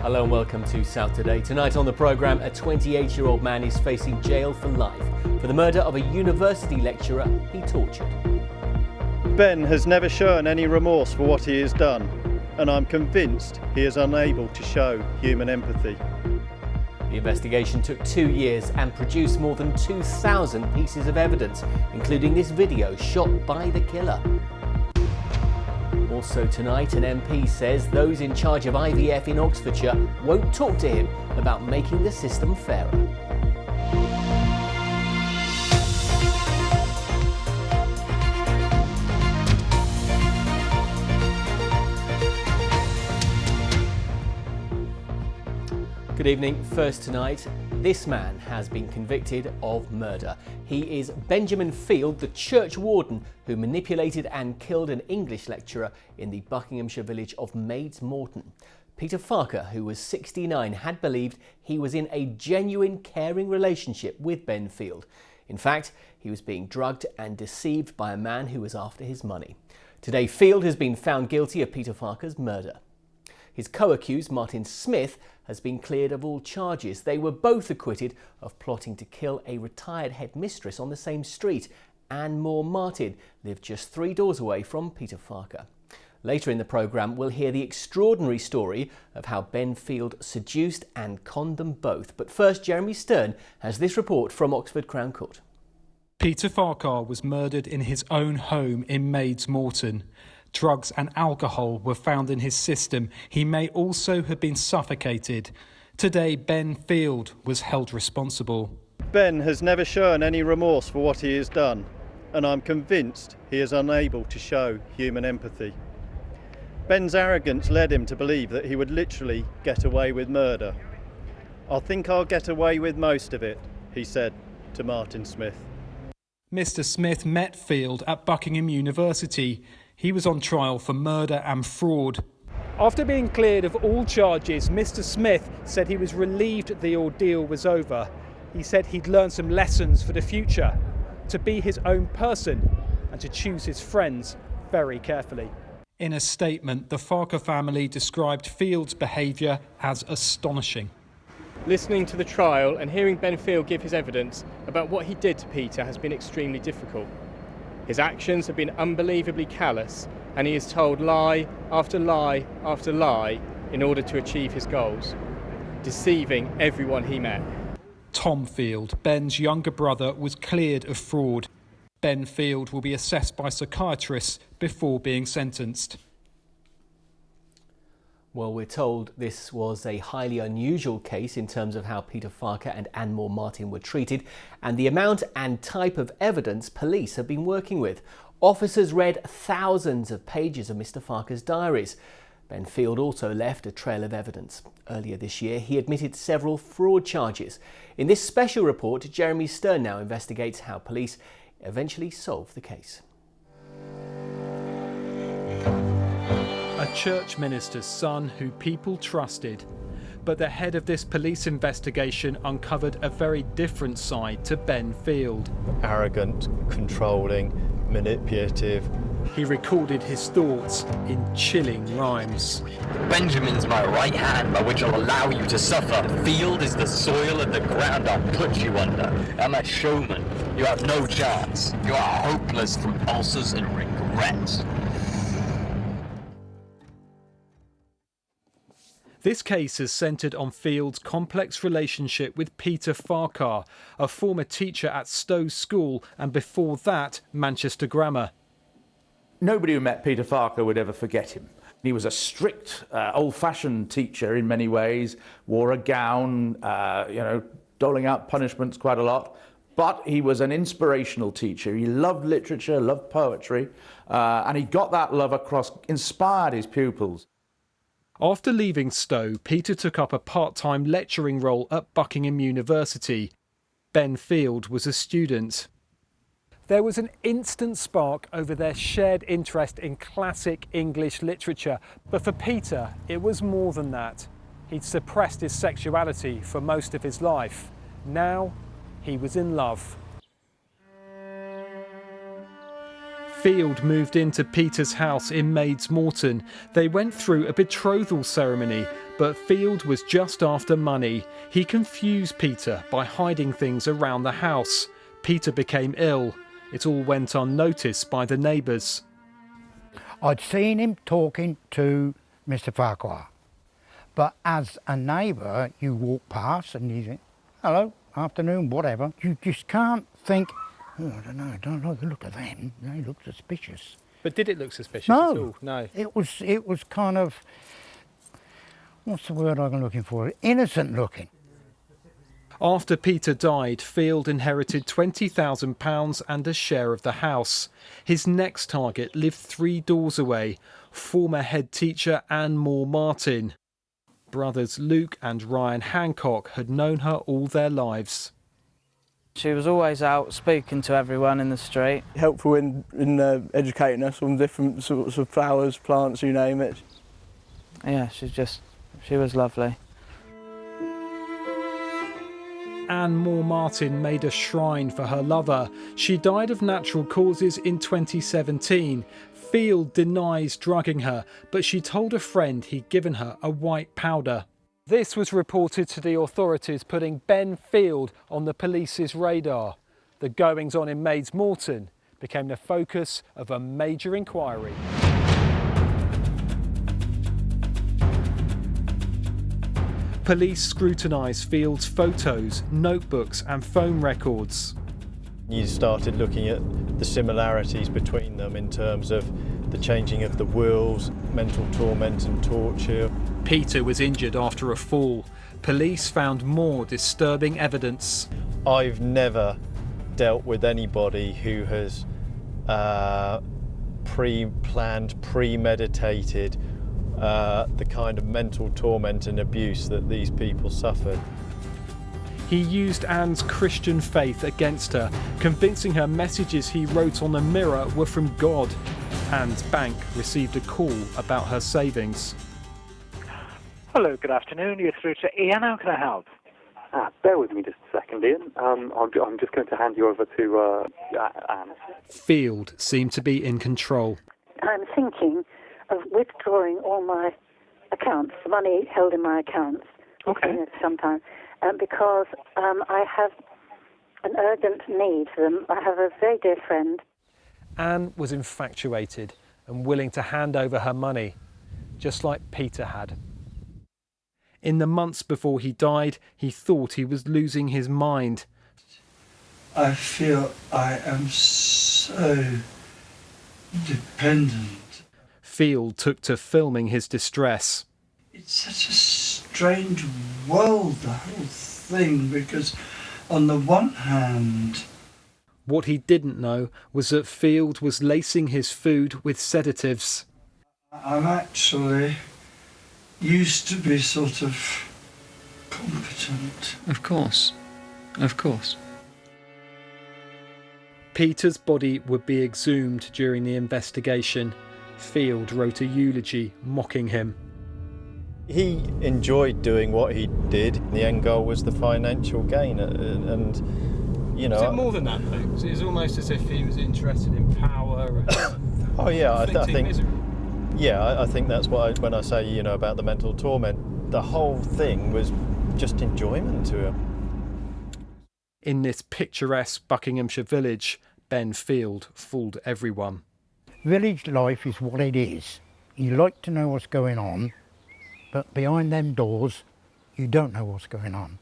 Hello and welcome to South Today. Tonight on the programme, a 28-year-old man is facing jail for life for the murder of a university lecturer he tortured. Ben has never shown any remorse for what he has done, and I'm convinced he is unable to show human empathy. The investigation took 2 years and produced more than 2,000 pieces of evidence, including this video shot by the killer. Also tonight, an MP says those in charge of IVF in Oxfordshire won't talk to him about making the system fairer. Good evening. First tonight, this man has been convicted of murder. He is Benjamin Field, the church warden who manipulated and killed an English lecturer in the Buckinghamshire village of Maids Moreton. Peter Farker, who was 69, had believed he was in a genuine caring relationship with Ben Field. In fact, he was being drugged and deceived by a man who was after his money. Today, Field has been found guilty of Peter Farker's murder. His co-accused, Martin Smith, has been cleared of all charges. They were both acquitted of plotting to kill a retired headmistress on the same street. Anne Moore-Martin lived just 3 doors away from Peter Farker. Later in the programme, we'll hear the extraordinary story of how Ben Field seduced and conned them both. But first, Jeremy Stern has this report from Oxford Crown Court. Peter Farker was murdered in his own home in Maids Moreton. Drugs and alcohol were found in his system. He may also have been suffocated. Today, Ben Field was held responsible. Ben has never shown any remorse for what he has done, and I'm convinced he is unable to show human empathy. Ben's arrogance led him to believe that he would literally get away with murder. "I think I'll get away with most of it," he said to Martin Smith. Mr. Smith met Field at Buckingham University. He was on trial for murder and fraud. After being cleared of all charges, Mr. Smith said he was relieved the ordeal was over. He said he'd learned some lessons for the future, to be his own person and to choose his friends very carefully. In a statement, the Farker family described Field's behaviour as astonishing. Listening to the trial and hearing Ben Field give his evidence about what he did to Peter has been extremely difficult. His actions have been unbelievably callous, and he has told lie after lie after lie in order to achieve his goals, deceiving everyone he met. Tom Field, Ben's younger brother, was cleared of fraud. Ben Field will be assessed by psychiatrists before being sentenced. Well, we're told this was a highly unusual case in terms of how Peter Farker and Anne Moore-Martin were treated and the amount and type of evidence police have been working with. Officers read thousands of pages of Mr. Farker's diaries. Ben Field also left a trail of evidence. Earlier this year, he admitted several fraud charges. In this special report, Jeremy Stern now investigates how police eventually solved the case. A church minister's son who people trusted. But the head of this police investigation uncovered a very different side to Ben Field. Arrogant, controlling, manipulative. He recorded his thoughts in chilling rhymes. Benjamin's my right hand by which I'll allow you to suffer. The field is the soil and the ground I'll put you under. I'm a showman. You have no chance. You are hopeless from ulcers and regrets. This case has centred on Field's complex relationship with Peter Farker, a former teacher at Stowe School and before that Manchester Grammar. Nobody who met Peter Farker would ever forget him. He was a strict, old-fashioned teacher in many ways, wore a gown, doling out punishments quite a lot. But he was an inspirational teacher. He loved literature, loved poetry, and he got that love across, inspired his pupils. After leaving Stowe, Peter took up a part-time lecturing role at Buckingham University. Ben Field was a student. There was an instant spark over their shared interest in classic English literature. But for Peter, it was more than that. He'd suppressed his sexuality for most of his life. Now, he was in love. Field moved into Peter's house in Maids Moreton. They went through a betrothal ceremony, but Field was just after money. He confused Peter by hiding things around the house. Peter became ill. It all went unnoticed by the neighbours. I'd seen him talking to Mr. Farquhar, but as a neighbour, you walk past and you think, hello, afternoon, whatever. You just can't think, oh, I don't like the look of them. They look suspicious. But did it look suspicious at all? No. It was kind of, what's the word I'm looking for? Innocent looking. After Peter died, Field inherited £20,000 and a share of the house. His next target lived 3 doors away, former head teacher Anne Moreton. Brothers Luke and Ryan Hancock had known her all their lives. She was always out speaking to everyone in the street. Helpful in educating us on different sorts of flowers, plants, you name it. Yeah, she was lovely. Anne Moreton made a shrine for her lover. She died of natural causes in 2017. Field denies drugging her, but she told a friend he'd given her a white powder. This was reported to the authorities, putting Ben Field on the police's radar. The goings-on in Maids Moreton became the focus of a major inquiry. Police scrutinised Field's photos, notebooks and phone records. You started looking at the similarities between them in terms of the changing of the wills, mental torment and torture. Peter was injured after a fall. Police found more disturbing evidence. I've never dealt with anybody who has pre-planned, premeditated the kind of mental torment and abuse that these people suffered. He used Anne's Christian faith against her, convincing her messages he wrote on a mirror were from God. Anne's bank received a call about her savings. Hello, good afternoon. You're through to Ian. How can I help? Bear with me just a second, Ian. I'm just going to hand you over to Anne. Field seemed to be in control. I'm thinking of withdrawing all my accounts, the money held in my accounts, sometime, because I have an urgent need for them. I have a very dear friend. Anne was infatuated and willing to hand over her money, just like Peter had. In the months before he died, he thought he was losing his mind. I feel I am so dependent. Field took to filming his distress. It's such a strange world, the whole thing, because on the one hand... What he didn't know was that Field was lacing his food with sedatives. I'm actually used to be sort of competent. Of course. Of course. Peter's body would be exhumed during the investigation. Field wrote a eulogy mocking him. He enjoyed doing what he did. The end goal was the financial gain, and you know. Was it more than that though? It was almost as if he was interested in power. Oh yeah, I think. Misery. Yeah, I think that's what when I say about the mental torment. The whole thing was just enjoyment to him. In this picturesque Buckinghamshire village, Ben Field fooled everyone. Village life is what it is. You like to know what's going on, but behind them doors, you don't know what's going on.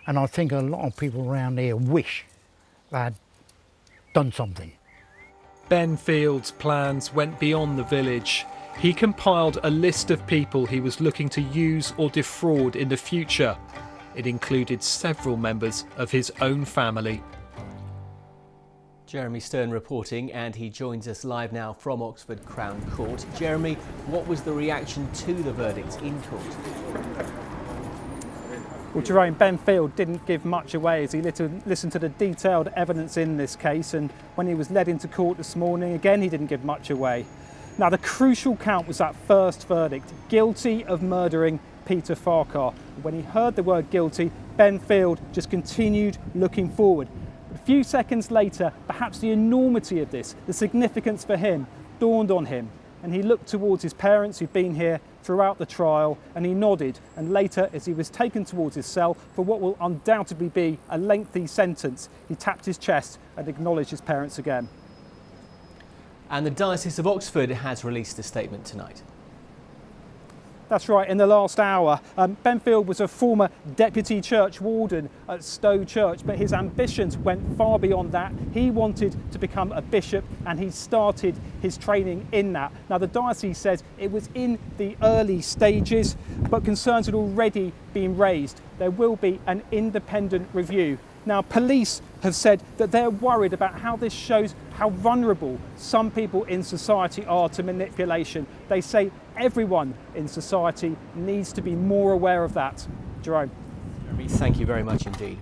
And I think a lot of people around here wish they had done something. Ben Field's plans went beyond the village. He compiled a list of people he was looking to use or defraud in the future. It included several members of his own family. Jeremy Stern reporting, and he joins us live now from Oxford Crown Court. Jeremy, what was the reaction to the verdict in court? Well, Jerome, Ben Field didn't give much away as he listened to the detailed evidence in this case, and when he was led into court this morning, again, he didn't give much away. Now, the crucial count was that first verdict, guilty of murdering Peter Farquhar. When he heard the word guilty, Ben Field just continued looking forward. But few seconds later, perhaps the enormity of this, the significance for him, dawned on him, and he looked towards his parents who'd been here throughout the trial, and he nodded, and later, as he was taken towards his cell for what will undoubtedly be a lengthy sentence, he tapped his chest and acknowledged his parents again. And the Diocese of Oxford has released a statement tonight. That's right, in the last hour. Ben Field was a former deputy church warden at Stowe Church, but his ambitions went far beyond that. He wanted to become a bishop, and he started his training in that. Now, the diocese says it was in the early stages, but concerns had already been raised. There will be an independent review. Now, police have said that they're worried about how this shows how vulnerable some people in society are to manipulation. They say everyone in society needs to be more aware of that. Jerome. Jeremy, thank you very much indeed.